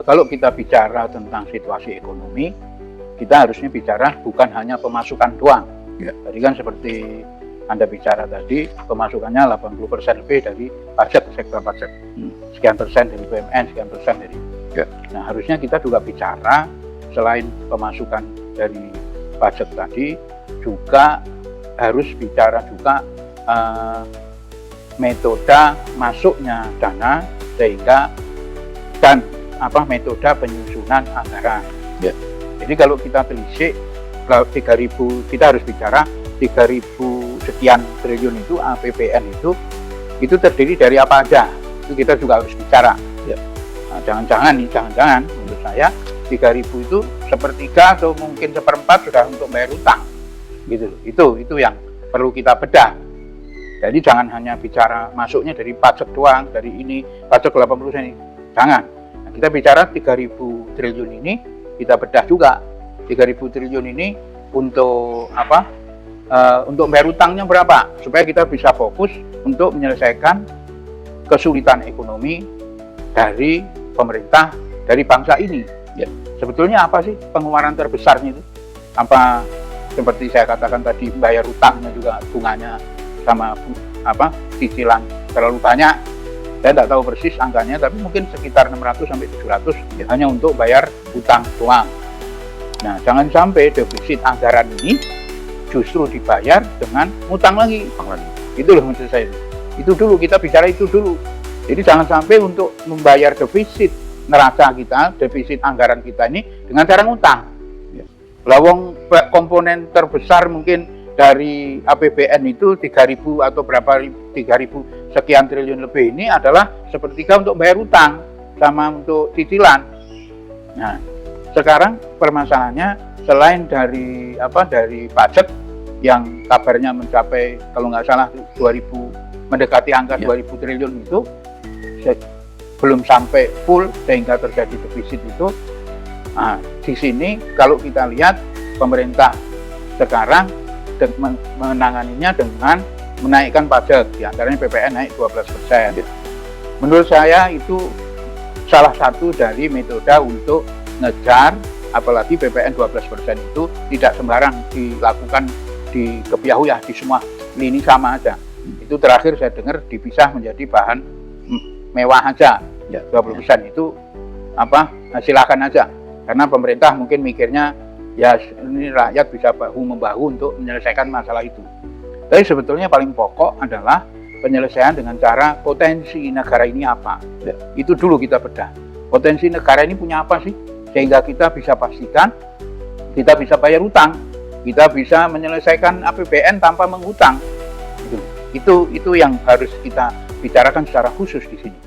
Kalau kita bicara tentang situasi ekonomi, kita harusnya bicara bukan hanya pemasukan doang. Ya. Tadi kan seperti Anda bicara tadi, pemasukannya 80% lebih dari pajak, sektor pajak. Sekian persen dari BUMN, sekian persen dari... Ya. Nah, harusnya kita juga bicara, selain pemasukan dari pajak tadi, juga harus bicara juga metode masuknya dana, sehingga dan metode penyusunan anggaran. Ya. Jadi kalau kita telisik 3.000, kita harus bicara 3.000 sekian triliun itu APBN itu terdiri dari apa aja. Itu kita juga harus bicara. Ya. Nah, jangan-jangan menurut saya 3.000 itu sepertiga atau mungkin seperempat sudah untuk bayar utang. Gitu. Itu yang perlu kita bedah. Jadi jangan hanya bicara masuknya dari pajak doang, dari ini pajak 80% ini. Jangan. Nah, kita bicara 3.000 triliun ini kita bedah juga. 3.000 triliun ini untuk apa? Untuk bayar utangnya berapa? Supaya kita bisa fokus untuk menyelesaikan kesulitan ekonomi dari pemerintah, dari bangsa ini. Ya. Sebetulnya apa sih pengeluaran terbesarnya itu? Apa seperti saya katakan tadi, bayar utangnya juga bunganya sama cicilan terlalu banyak. Saya tidak tahu persis angkanya, tapi mungkin sekitar 600 sampai 700 ya, hanya untuk bayar utang doang. Nah, jangan sampai defisit anggaran ini justru dibayar dengan utang lagi. Itu loh maksud saya. Itu dulu, kita bicara itu dulu. Jadi jangan sampai untuk membayar defisit neraca kita, defisit anggaran kita ini dengan cara ngutang. Lawang komponen terbesar mungkin dari APBN itu 3.000 atau berapa 3.000 sekian triliun lebih ini adalah sepertiga untuk bayar utang sama untuk cicilan. Nah, sekarang permasalahannya selain dari pajak yang kabarnya mencapai kalau nggak salah 2.000 mendekati angka 2.000 triliun itu belum sampai full sehingga terjadi defisit itu. Nah, di sini kalau kita lihat pemerintah sekarang menanganinya dengan menaikkan pajak, diantaranya PPN naik 12%. Menurut saya itu salah satu dari metode untuk ngejar, apalagi PPN 12% itu tidak sembarang dilakukan di kebiahuyah di semua lini sama aja. Itu terakhir saya dengar dipisah menjadi bahan mewah aja. 20% itu silakan aja. Karena pemerintah mungkin mikirnya ya ini rakyat bisa bahu-membahu untuk menyelesaikan masalah itu. Tapi sebetulnya paling pokok adalah penyelesaian dengan cara potensi negara ini apa. Itu dulu kita bedah. Potensi negara ini punya apa sih? Sehingga kita bisa pastikan kita bisa bayar utang, kita bisa menyelesaikan APBN tanpa menghutang. Itu yang harus kita bicarakan secara khusus di sini.